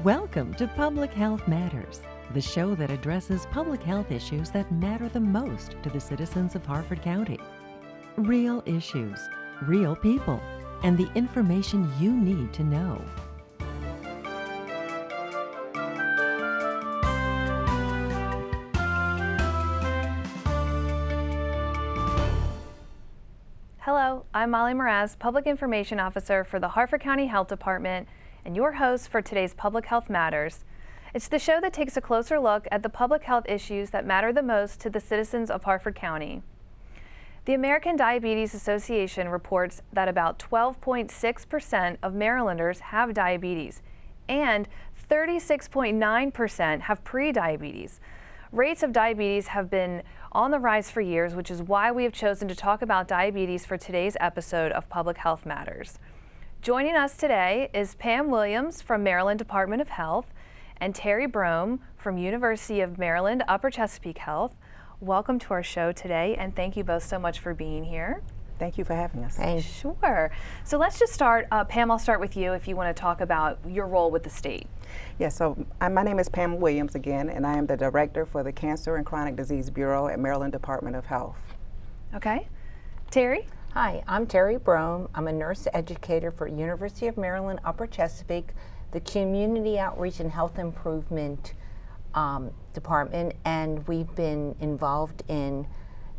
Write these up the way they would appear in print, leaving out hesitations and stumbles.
Welcome to Public Health Matters, the show that addresses public health issues that matter the most to the citizens of Harford County. Real issues, real people, and the information you need to know. Hello, I'm Molly Mraz, Public Information Officer for the Harford County Health Department, and your host for today's Public Health Matters. It's the show that takes a closer look at the public health issues that matter the most to the citizens of Harford County. The American Diabetes Association reports that about 12.6% of Marylanders have diabetes, and 36.9% have pre-diabetes. Rates of diabetes have been on the rise for years, which is why we have chosen to talk about diabetes for today's episode of Public Health Matters. Joining us today is Pam Williams from Maryland Department of Health and Terry Brome from University of Maryland Upper Chesapeake Health. Welcome to our show today, and thank you both so much for being here. Thank you for having us. Thanks. Sure. So let's just start. Pam, I'll start with you if you want to talk about your role with the state. Yes, so my name is Pam Williams again, and I am the Director for the Cancer and Chronic Disease Bureau at Maryland Department of Health. Okay. Terry? Hi, I'm Terry Brome. I'm a nurse educator for University of Maryland Upper Chesapeake, the Community Outreach and Health Improvement Department, and we've been involved in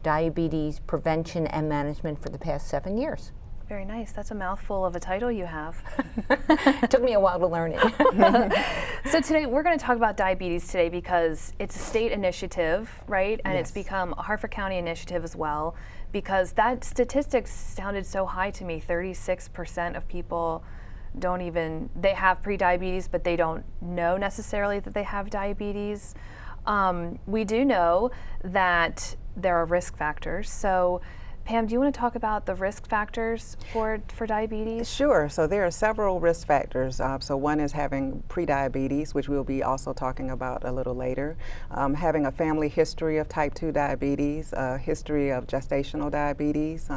diabetes prevention and management for the past 7 years. Very nice. That's a mouthful of a title you have. It took me a while to learn it. So today we're going to talk about diabetes today because it's a state initiative, right? And It's become a Harford County initiative as well, because that statistics sounded so high to me. 36% of people they have pre-diabetes, but they don't know necessarily that they have diabetes. We do know that there are risk factors. So Pam, do you want to talk about the risk factors for diabetes? Sure. So there are several risk factors. So one is having prediabetes, which we'll be also talking about a little later. Having a family history of type 2 diabetes, a history of gestational diabetes,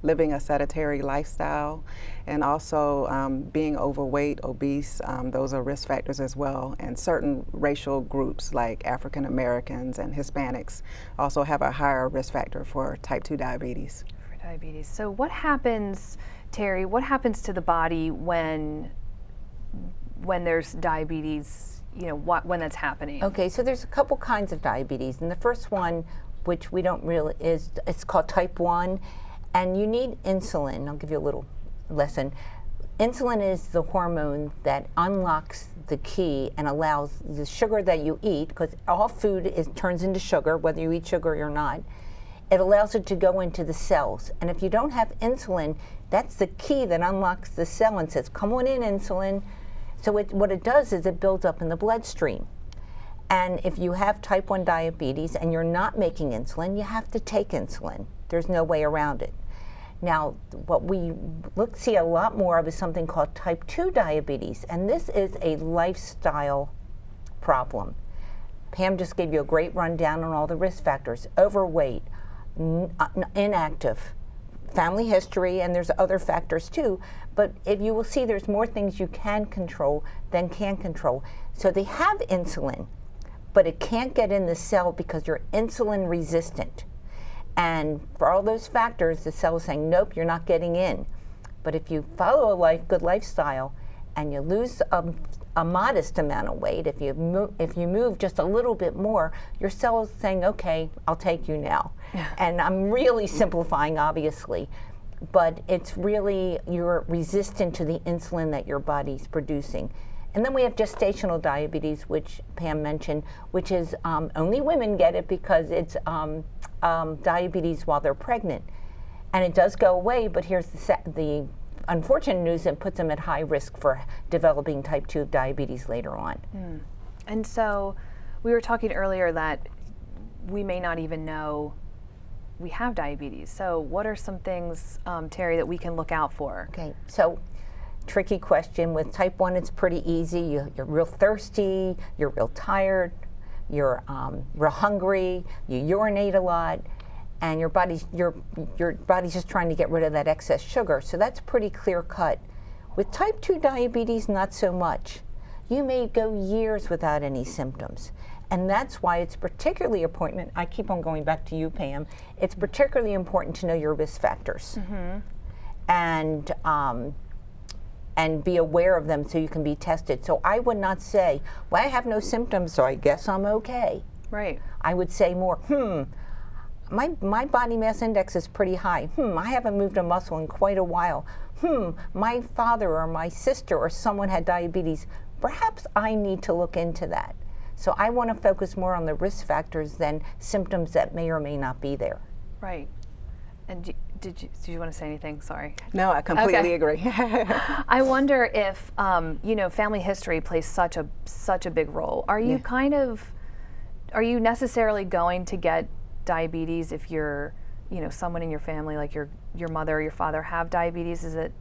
living a sedentary lifestyle, and also being overweight, obese. Those are risk factors as well. And certain racial groups like African Americans and Hispanics also have a higher risk factor for type 2 diabetes. Diabetes. So what happens, Terry, what happens to the body when there's diabetes, when that's happening? Okay, so there's a couple kinds of diabetes, and the first one, which we don't really, it's called type 1, and you need insulin. I'll give you a little lesson. Insulin is the hormone that unlocks the key and allows the sugar that you eat, because all food turns into sugar, whether you eat sugar or not. It allows it to go into the cells. And if you don't have insulin, that's the key that unlocks the cell and says, come on in, insulin. So what it does is it builds up in the bloodstream. And if you have type 1 diabetes and you're not making insulin, you have to take insulin. There's no way around it. Now, what we see a lot more of is something called type 2 diabetes. And this is a lifestyle problem. Pam just gave you a great rundown on all the risk factors: overweight, inactive, family history, and there's other factors too. But if you will see, there's more things you can control than can control. So they have insulin, but it can't get in the cell because you're insulin resistant. And for all those factors, the cell is saying, nope, you're not getting in. But if you follow a good lifestyle and you lose a modest amount of weight, if you move just a little bit more, your cell is saying, okay, I'll take you now. Yeah. And I'm really simplifying, obviously, but it's really, you're resistant to the insulin that your body's producing. And then we have gestational diabetes, which Pam mentioned, which is only women get it because it's diabetes while they're pregnant. And it does go away, but here's the unfortunate news: it puts them at high risk for developing type 2 diabetes later on. And so we were talking earlier that we may not even know we have diabetes. So what are some things, Terry, that we can look out for? Okay, so tricky question. With type 1, it's pretty easy. You're real thirsty, you're real tired, you're real hungry, you urinate a lot, and your body's just trying to get rid of that excess sugar. So that's pretty clear cut. With type 2 diabetes, not so much. You may go years without any symptoms. And that's why it's particularly important, I keep on going back to you, Pam, it's particularly important to know your risk factors. And be aware of them so you can be tested. So I would not say, well, I have no symptoms, so I guess I'm okay. Right. I would say more, my body mass index is pretty high. I haven't moved a muscle in quite a while. My father or my sister or someone had diabetes. Perhaps I need to look into that. So I want to focus more on the risk factors than symptoms that may or may not be there. Right. And did you want to say anything? Sorry. No, I completely agree. I wonder if family history plays such a big role. Are you are you necessarily going to get diabetes if you're, someone in your family, like your mother or your father, have diabetes? Is it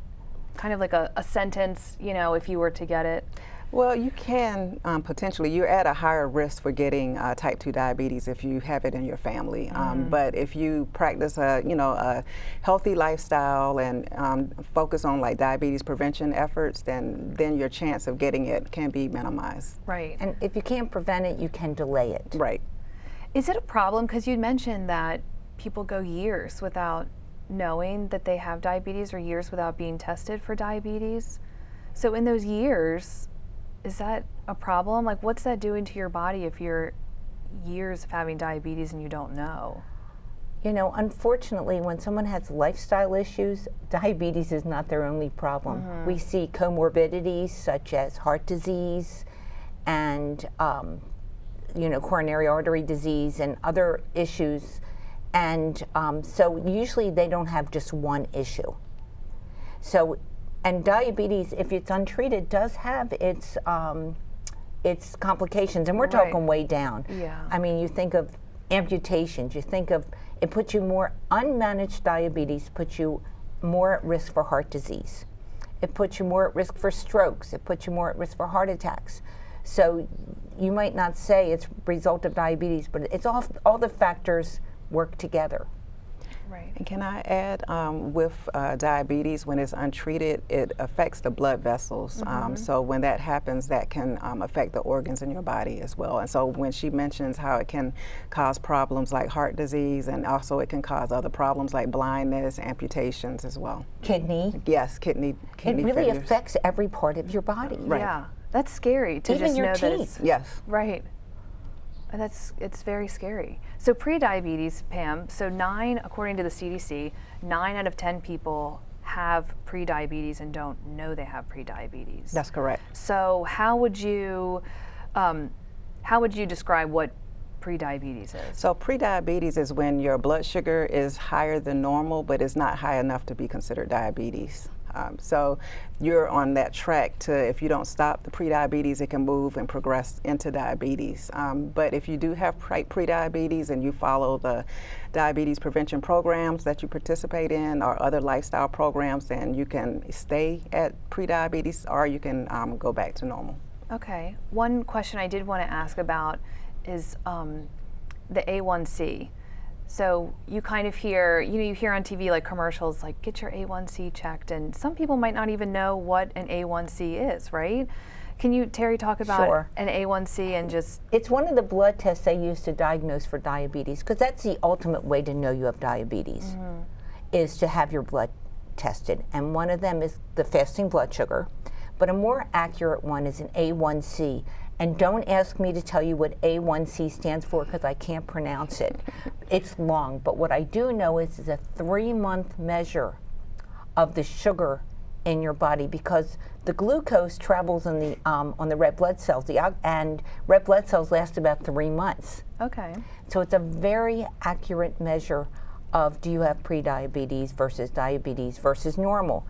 kind of like a sentence, if you were to get it? Well, you can potentially, you're at a higher risk for getting type 2 diabetes if you have it in your family. But if you practice a healthy lifestyle and focus on like diabetes prevention efforts, then your chance of getting it can be minimized. Right. And if you can't prevent it, you can delay it. Right. Is it a problem? Because you'd mentioned that people go years without knowing that they have diabetes or years without being tested for diabetes. So in those years, is that a problem? Like, what's that doing to your body if you're years of having diabetes and you don't know? Unfortunately, when someone has lifestyle issues, diabetes is not their only problem. We see comorbidities such as heart disease and, coronary artery disease and other issues. And so usually they don't have just one issue. And diabetes, if it's untreated, does have its complications, and we're talking way down. Yeah. I mean, you think of amputations, you think of, it puts you more, unmanaged diabetes puts you more at risk for heart disease. It puts you more at risk for strokes. It puts you more at risk for heart attacks. So you might not say it's a result of diabetes, but it's all the factors work together. Right. And can I add, with diabetes, when it's untreated, it affects the blood vessels. So when that happens, that can affect the organs in your body as well. And so when she mentions how it can cause problems like heart disease, and also it can cause other problems like blindness, amputations as well. Kidney. Yes, kidney It really failures. affects every part of your body. Right. Yeah. That's scary to Even just your know that teeth. it's Yes. right. It's very scary. So pre-diabetes, Pam, according to the CDC, 9 out of 10 people have pre-diabetes and don't know they have pre-diabetes. That's correct. So how would you describe what pre-diabetes is? So pre-diabetes is when your blood sugar is higher than normal, but it's not high enough to be considered diabetes. So you're on that track to, if you don't stop the pre-diabetes, it can move and progress into diabetes. But if you do have pre-diabetes and you follow the diabetes prevention programs that you participate in or other lifestyle programs, then you can stay at pre-diabetes or you can go back to normal. Okay. One question I did want to ask about is the A1C. So you kind of hear, you hear on TV like commercials like get your A1C checked, and some people might not even know what an A1C is, right? Can you, Terry, talk about an A1C and just... It's one of the blood tests they use to diagnose for diabetes, because that's the ultimate way to know you have diabetes, is to have your blood tested. And one of them is the fasting blood sugar, but a more accurate one is an A1C. And don't ask me to tell you what A1C stands for, because I can't pronounce it. It's long, but what I do know is it's a 3-month measure of the sugar in your body, because the glucose travels on the red blood cells, and red blood cells last about 3 months. Okay. So it's a very accurate measure of, do you have prediabetes versus diabetes versus normal.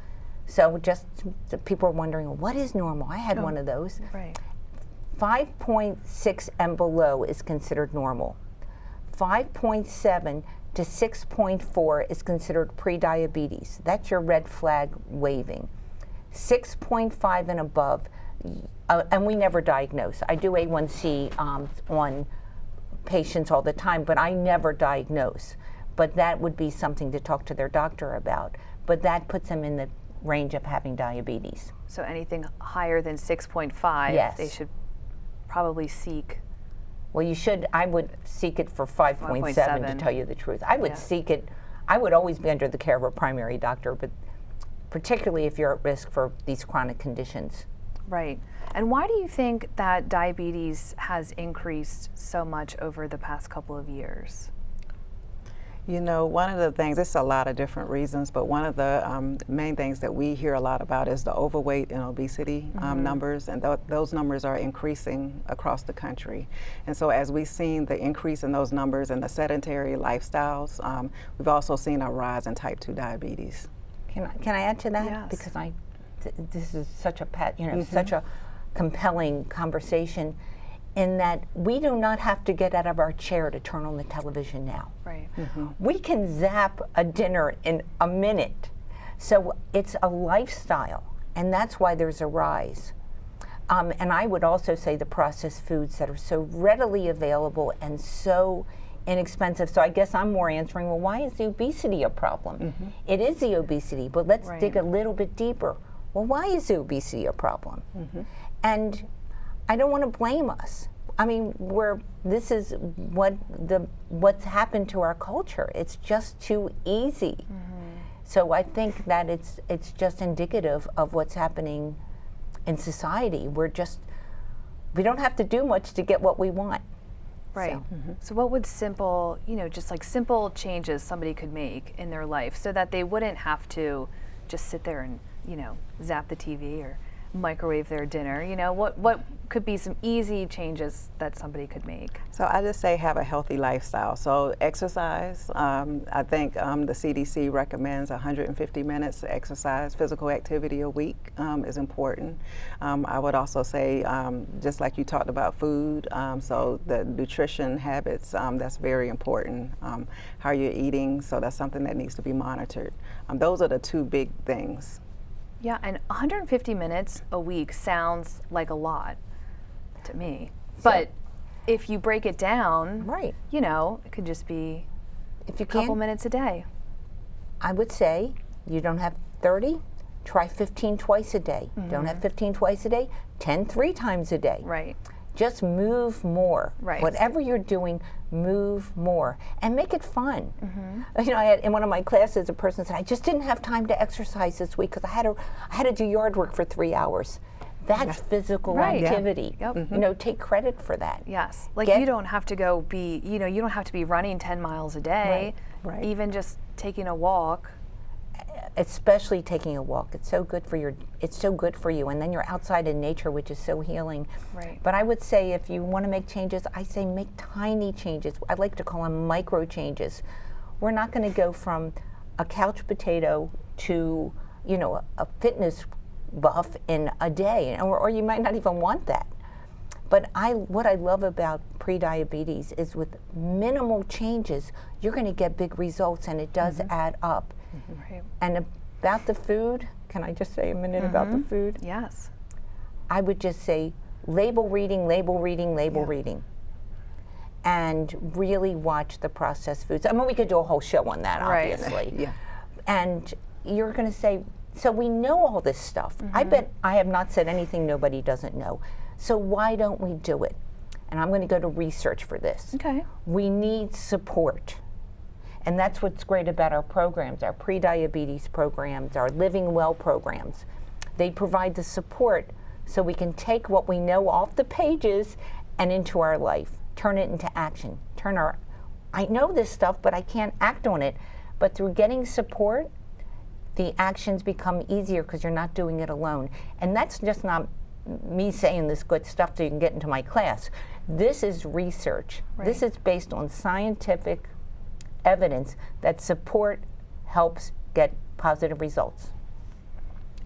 So just people are wondering, what is normal? I had one of those. Right. 5.6 and below is considered normal. 5.7 to 6.4 is considered prediabetes. That's your red flag waving. 6.5 and above, and we never diagnose. I do A1C on patients all the time, but I never diagnose. But that would be something to talk to their doctor about. But that puts them in the range of having diabetes. So anything higher than 6.5, Yes. they should probably seek. Well, you should, I would seek it for 5.7 to 5.7. tell you the truth. I would Yeah. seek it, I would always be under the care of a primary doctor, but particularly if you're at risk for these chronic conditions. Right. And why do you think that diabetes has increased so much over the past couple of years? You know, one of the things, it's a lot of different reasons, but one of the main things that we hear a lot about is the overweight and obesity numbers, and those numbers are increasing across the country. And so as we've seen the increase in those numbers and the sedentary lifestyles, we've also seen a rise in type 2 diabetes. Can I add to that? Yes. Because this is such a such a compelling conversation, in that we do not have to get out of our chair to turn on the television now. Right. We can zap a dinner in a minute. So it's a lifestyle, and that's why there's a rise. And I would also say the processed foods that are so readily available and so inexpensive. So I guess I'm more answering, well, why is the obesity a problem? It is the obesity, but let's Right. dig a little bit deeper. Well, why is the obesity a problem? And I don't want to blame us. I mean, this is what's happened to our culture. It's just too easy. So I think that it's just indicative of what's happening in society. We don't have to do much to get what we want. Right. So, So what would simple, just like simple changes somebody could make in their life so that they wouldn't have to just sit there and, zap the TV or microwave their dinner? What could be some easy changes that somebody could make? So I just say have a healthy lifestyle. So exercise, I think the CDC recommends 150 minutes of exercise, physical activity a week is important. I would also say, just like you talked about food, so the nutrition habits, that's very important. How you're eating, so that's something that needs to be monitored. Those are the two big things. Yeah, and 150 minutes a week sounds like a lot to me. But if you break it down, Right. It could just be If you a couple can, minutes a day. I would say you don't have 30, try 15 twice a day. Don't have 15 twice a day, 10 3 times a day. Right. Just move more. Right. Whatever you're doing, move more and make it fun. I had in one of my classes, a person said, "I just didn't have time to exercise this week because I had to do yard work for 3 hours." That's physical Right. Yeah. activity. Yep. Take credit for that. Yes. Like Get- you don't have to go be, you don't have to be running 10 miles a day. Right. Even just taking a walk. Especially taking a walk. It's so good for you, and then you're outside in nature, which is so healing. Right. But I would say if you want to make changes, I say make tiny changes. I like to call them micro changes. We're not going to go from a couch potato to a fitness buff in a day, or you might not even want that. But what I love about pre-diabetes is with minimal changes, you're going to get big results, and it does add up. Right. And about the food, can I just say a minute about the food? Yes. I would just say label reading, reading. And really watch the processed foods. I mean, we could do a whole show on that, Right. obviously. Yeah. And you're going to say, so we know all this stuff. I bet I have not said anything nobody doesn't know. So why don't we do it? And I'm going to go to research for this. Okay. We need support. And that's what's great about our programs, our pre-diabetes programs, our Living Well programs. They provide the support so we can take what we know off the pages and into our life, turn it into action. I know this stuff, but I can't act on it. But through getting support, the actions become easier because you're not doing it alone. And that's just not me saying this good stuff so you can get into my class. This is research. Right. This is based on scientific evidence that support helps get positive results.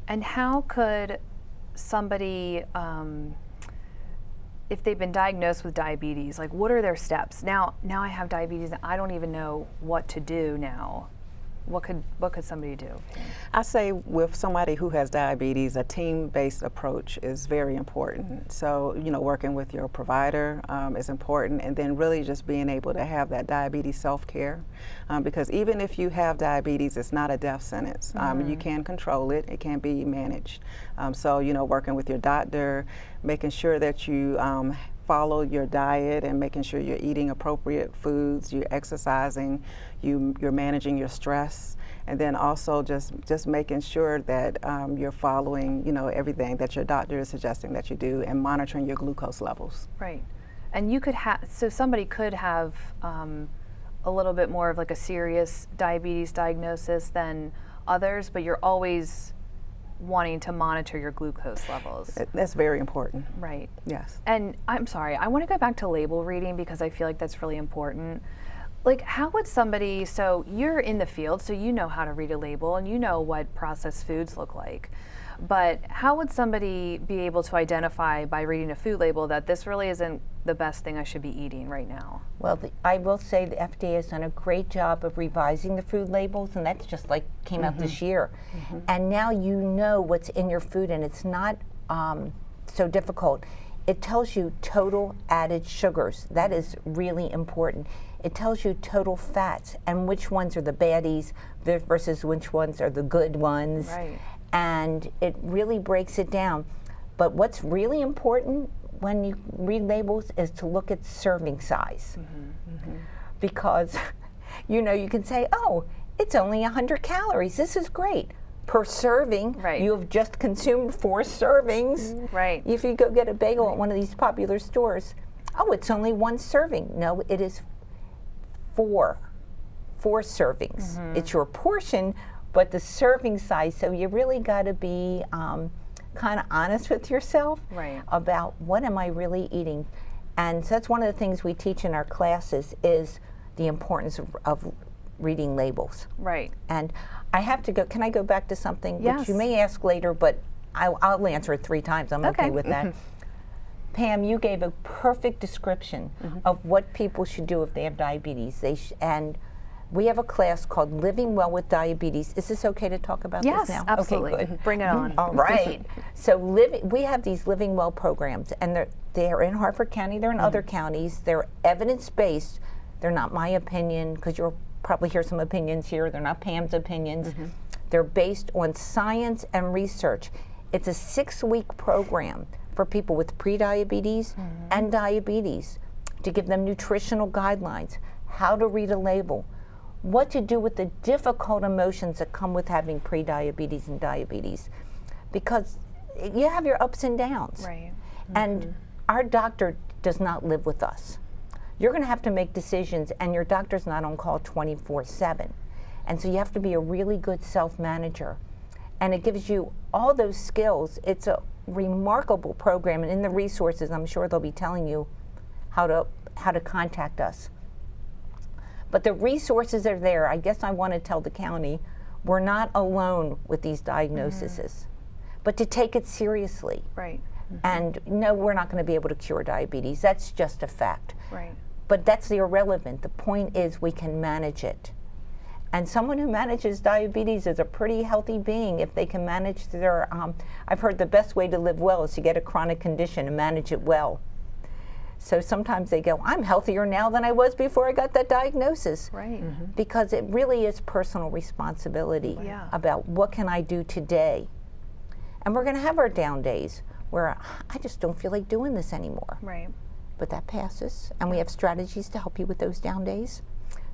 And how could somebody, if they've been diagnosed with diabetes, like what are their steps? Now I have diabetes and I don't even know what to do now. what could somebody do? I say with somebody who has diabetes, a team-based approach is very important. So, working with your provider is important, and then really just being able to have that diabetes self-care. Because even if you have diabetes, it's not a death sentence. You can control it. It can be managed. So, working with your doctor, making sure that you follow your diet and making sure you're eating appropriate foods, you're exercising, you're managing your stress, and then also just making sure that you're following, everything that your doctor is suggesting that you do, and monitoring your glucose levels. Right. And you could have, so somebody could have a little bit more of like a serious diabetes diagnosis than others, but you're always wanting to monitor your glucose levels. That's very important. Right. Yes. And I'm sorry, I want to go back to label reading because I feel like that's really important. Like, how would somebody, so you're in the field, so you know how to read a label and you know what processed foods look like. But how would somebody be able to identify by reading a food label that this really isn't the best thing I should be eating right now? Well, I will say the FDA has done a great job of revising the food labels, and that's just like came out this year. And now you know what's in your food, and it's not so difficult. It tells you total added sugars. That is really important. It tells you total fats and which ones are the baddies versus which ones are the good ones. Right. And it really breaks it down. But what's really important when you read labels is to look at serving size. Because, you can say, oh, it's only 100 calories. This is great. Per serving, Right. you have just consumed 4 servings. Right. If you go get a bagel at one of these popular stores, oh, it's only 1 serving. No, it is 4 servings. It's your portion, but the serving size, so you really got to be kind of honest with yourself Right. about what am I really eating. And so that's one of the things we teach in our classes is the importance of reading labels. Right. And I have to go, can I go back to something Yes. which you may ask later, but I'll answer it 3 times. I'm okay with that. Pam, you gave a perfect description of what people should do if they have diabetes. And we have a class called Living Well with Diabetes. Is this okay to talk about Yes, this now? absolutely. Okay, good. Bring it on. All right. So we have these Living Well programs, and they're in Harford County. They're in other counties. They're evidence-based. They're not my opinion, because you'll probably hear some opinions here. They're not Pam's opinions. They're based on science and research. It's a 6-week program for people with prediabetes and diabetes to give them nutritional guidelines, how to read a label, what to do with the difficult emotions that come with having prediabetes and diabetes, because you have your ups and downs. Right. And our doctor does not live with us. You're going to have to make decisions, and your doctor's not on call 24/7. And so you have to be a really good self-manager. And it gives you all those skills. It's a remarkable program, and in the resources, I'm sure they'll be telling you how to contact us. But the resources are there. I guess I want to tell the county, we're not alone with these diagnoses, but to take it seriously. Right. And no, we're not going to be able to cure diabetes. That's just a fact. Right. But that's irrelevant. The point is we can manage it. And someone who manages diabetes is a pretty healthy being if they can manage their, I've heard the best way to live well is to get a chronic condition and manage it well. So sometimes they go, I'm healthier now than I was before I got that diagnosis. Right. Because it really is personal responsibility Yeah. about what can I do today. And we're going to have our down days where I just don't feel like doing this anymore. Right. But that passes, and we have strategies to help you with those down days.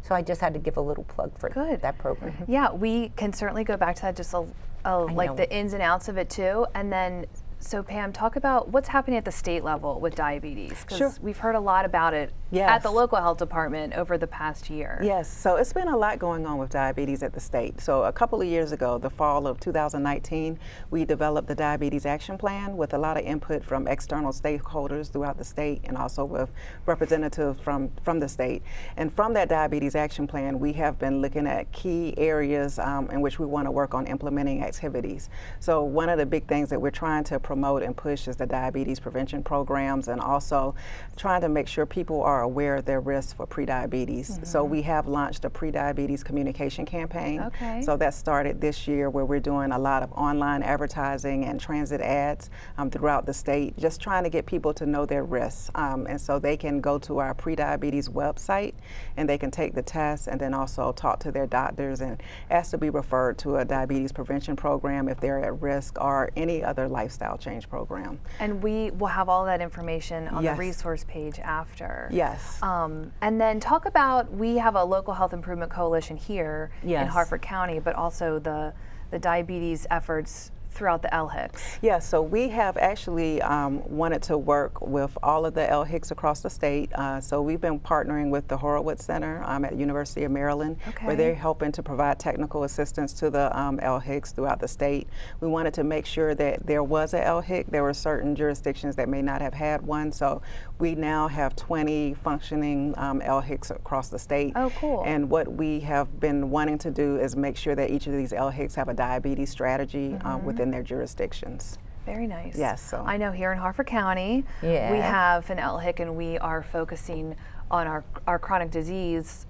So I just had to give a little plug for Good. that program. Yeah, we can certainly go back to that, just like know. the ins and outs of it too. And then, so Pam, talk about what's happening at the state level with diabetes, because Sure. we've heard a lot about it Yes. at the local health department over the past year. Yes, so it's been a lot going on with diabetes at the state. So a couple of years ago, the fall of 2019, we developed the Diabetes Action Plan with a lot of input from external stakeholders throughout the state, and also with representatives from the state. And from that Diabetes Action Plan, we have been looking at key areas in which we want to work on implementing activities. So one of the big things that we're trying to promote and push is the diabetes prevention programs, and also trying to make sure people are aware of their risks for prediabetes. So we have launched a pre-diabetes communication campaign. Okay. So that started this year, where we're doing a lot of online advertising and transit ads throughout the state, just trying to get people to know their risks. And so they can go to our pre-diabetes website and they can take the test, and then also talk to their doctors and ask to be referred to a diabetes prevention program if they're at risk, or any other lifestyle change program. And we will have all that information on Yes. the resource page after. Yes. And then talk about, we have a local health improvement coalition here in Yes. Harford County, but also the diabetes efforts throughout the LHICs. Yeah, so we have actually wanted to work with all of the LHICs across the state. So we've been partnering with the Horowitz Center at the University of Maryland, where they're helping to provide technical assistance to the LHICs throughout the state. We wanted to make sure that there was a LHIC. There were certain jurisdictions that may not have had one, so we now have 20 functioning LHICs across the state. Oh, cool. And what we have been wanting to do is make sure that each of these LHICs have a diabetes strategy within their jurisdictions. Very nice. Yes, so. I know here in Harford County, we have an LHIC, and we are focusing on our chronic disease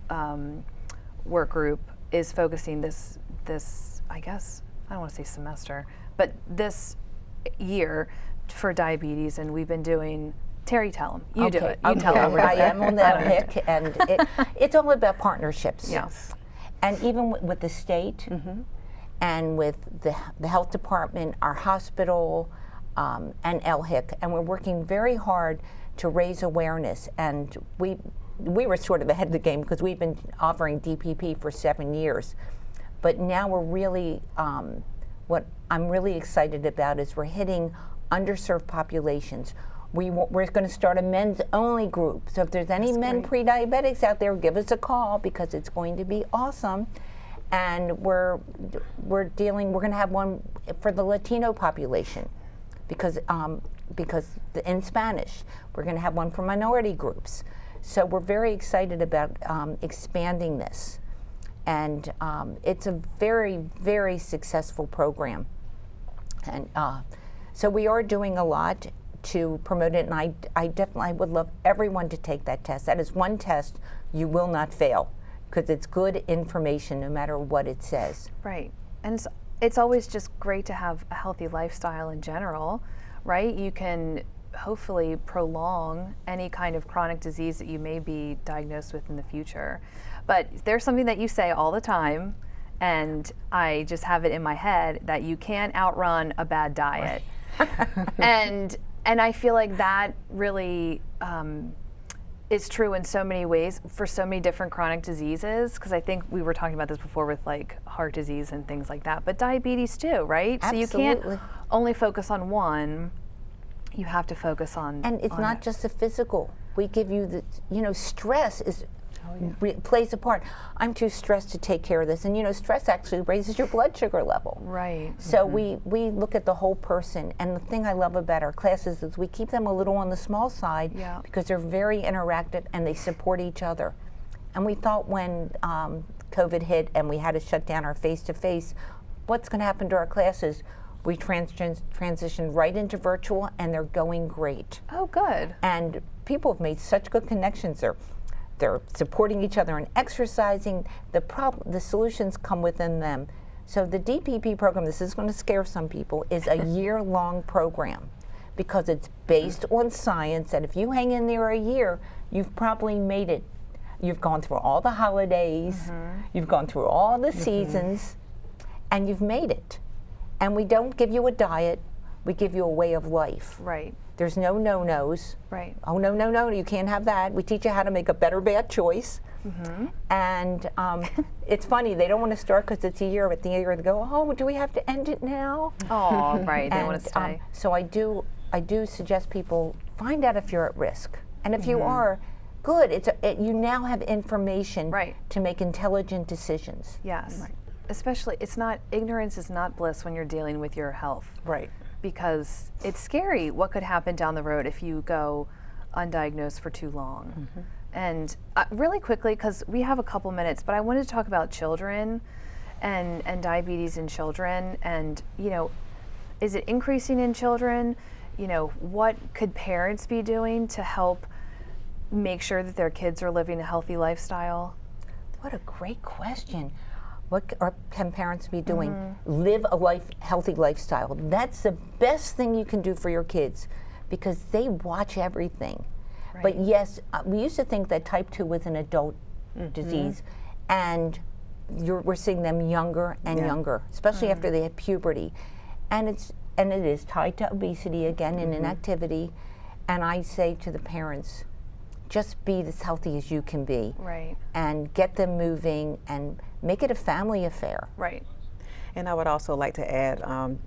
work group is focusing this I guess, I don't want to say semester, but this year for diabetes, and we've been doing, Terry, tell them. You do it. You tell them. I am on that pick, and it's all about partnerships. Yes. And even with the state, and with the health department, our hospital, and LHIC, and we're working very hard to raise awareness. And we were sort of ahead of the game because we've been offering DPP for 7 years. But now we're really, what I'm really excited about is we're hitting underserved populations. We're going to start a men's only group. So if there's any men pre-diabetics out there, give us a call, because it's going to be awesome. And we're going to have one for the Latino population, because in Spanish. We're going to have one for minority groups. So we're very excited about expanding this. And it's a very, very successful program. And so we are doing a lot to promote it, and I definitely would love everyone to take that test. That is one test you will not fail, because it's good information no matter what it says. Right. And it's always just great to have a healthy lifestyle in general, right? You can hopefully prolong any kind of chronic disease that you may be diagnosed with in the future. But there's something that you say all the time, and I just have it in my head, that you can't outrun a bad diet. And I feel like that really is true in so many ways for so many different chronic diseases, because I think we were talking about this before with like heart disease and things like that, but diabetes too, right? Absolutely. So you can't only focus on one, you have to focus on. And it's not just the physical. We give you stress is plays a part. I'm too stressed to take care of this, and stress actually raises your blood sugar level. Right. So we look at the whole person, and the thing I love about our classes is we keep them a little on the small side, because they're very interactive and they support each other. And we thought when COVID hit and we had to shut down our face-to-face, what's going to happen to our classes? We transitioned right into virtual, and they're going great. Oh, good. And people have made such good connections. They're supporting each other and exercising. The solutions come within them. So the DPP program, this is going to scare some people, is a year-long program, because it's based on science, and if you hang in there a year, you've probably made it. You've gone through all the holidays, you've gone through all the seasons, and you've made it. And we don't give you a diet, we give you a way of life. Right. There's no no-nos. Right. Oh, no, you can't have that. We teach you how to make a better bad choice. And it's funny, they don't want to start because it's a year, but the year they go, oh, do we have to end it now? Oh, right, they want to stay. So I do suggest people find out if you're at risk. And if you are, good. You now have information to make intelligent decisions. Yes. Right. Especially, ignorance is not bliss when you're dealing with your health. Right. Because it's scary what could happen down the road if you go undiagnosed for too long. And really quickly, because we have a couple minutes, but I wanted to talk about children and diabetes in children. And is it increasing in children? You know, what could parents be doing to help make sure that their kids are living a healthy lifestyle? What a great question. Can parents be doing? Live a healthy lifestyle. That's the best thing you can do for your kids because they watch everything. Right. But yes, we used to think that type 2 was an adult disease, and we're seeing them younger and younger, especially after they hit puberty. And it is tied to obesity again and inactivity. And I say to the parents, just be as healthy as you can be. Right. And get them moving and make it a family affair. Right. And I would also like to add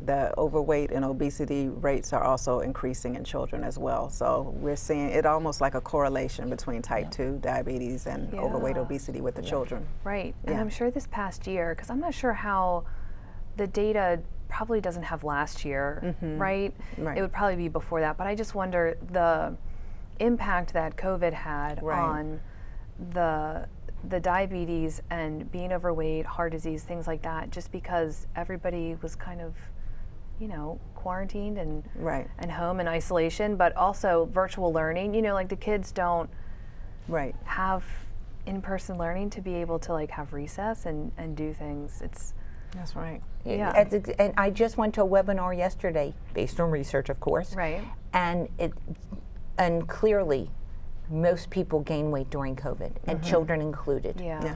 the overweight and obesity rates are also increasing in children as well. So we're seeing it almost like a correlation between type 2 diabetes and overweight obesity with the children. Right. And I'm sure this past year, because I'm not sure how the data probably doesn't have last year, right? It would probably be before that. But I just wonder the impact that COVID had on the diabetes and being overweight, heart disease, things like that, just because everybody was kind of, you know, quarantined and home in isolation, but also virtual learning. You know, like the kids don't have in-person learning to be able to like have recess and do things. That's right. Yeah. And I just went to a webinar yesterday, based on research, of course. Right. And clearly, most people gain weight during COVID, and children included. Yeah.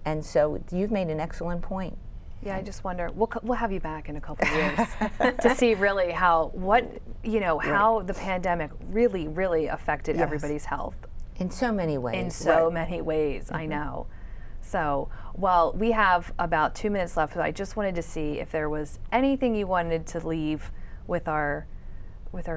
And so you've made an excellent point. Yeah, I just wonder, we'll have you back in a couple of years to see really how the pandemic really affected everybody's health. In so many ways. In so many ways, I know. So, well, we have about 2 minutes left, so I just wanted to see if there was anything you wanted to leave with our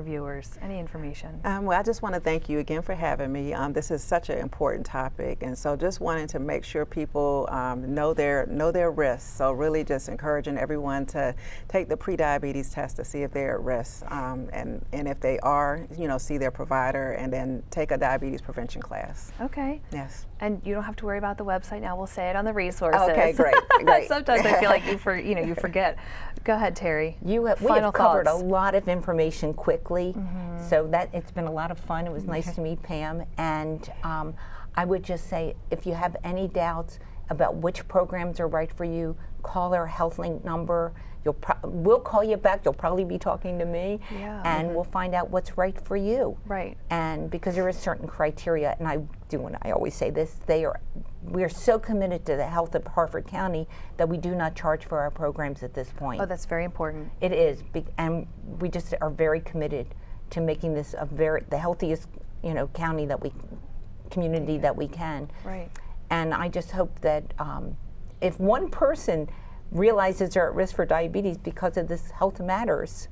viewers, any information? Well, I just want to thank you again for having me. This is such an important topic, and so just wanting to make sure people know their risks. So really just encouraging everyone to take the prediabetes test to see if they're at risk, and if they are, see their provider, and then take a diabetes prevention class. Okay. Yes. And you don't have to worry about the website now. We'll say it on the resources. Okay, great. Sometimes I feel like you forget. Go ahead, Terry. We have covered a lot of information quickly, so that it's been a lot of fun. It was nice to meet Pam, and I would just say if you have any doubts about which programs are right for you, call our HealthLink number. We'll call you back. You'll probably be talking to me, and we'll find out what's right for you. Right. And because there is certain criteria, and I always say this, we are so committed to the health of Harford County that we do not charge for our programs at this point. Oh, that's very important. It is, and we just are very committed to making this the healthiest, community that we can. Right. And I just hope that if one person realizes they're at risk for diabetes because of this Health Matters,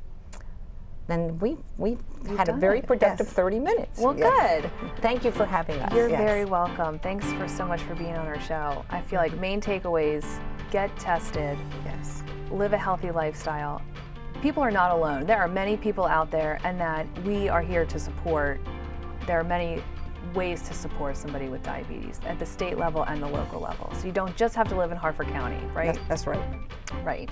then we've had a very productive 30 minutes. Well, good. Thank you for having us. You're very welcome. Thanks so much for being on our show. I feel like main takeaways: get tested. Yes. Live a healthy lifestyle. People are not alone. There are many people out there, and that we are here to support. There are many ways to support somebody with diabetes at the state level and the local level. So you don't just have to live in Harford County, right? That's right. Right.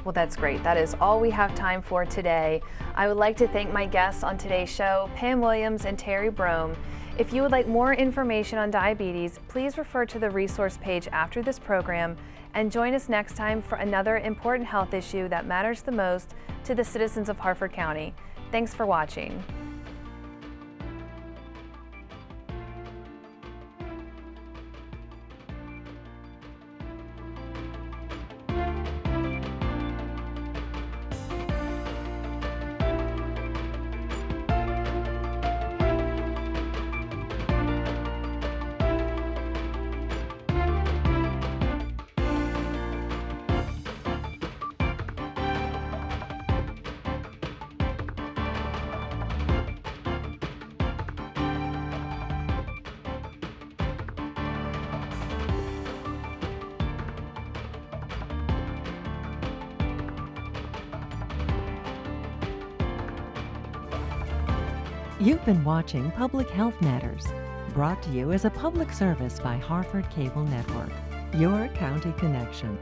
Well, that's great. That is all we have time for today. I would like to thank my guests on today's show, Pam Williams and Terry Brome. If you would like more information on diabetes, please refer to the resource page after this program and join us next time for another important health issue that matters the most to the citizens of Harford County. Thanks for watching. You've been watching Public Health Matters, brought to you as a public service by Harford Cable Network, your county connection.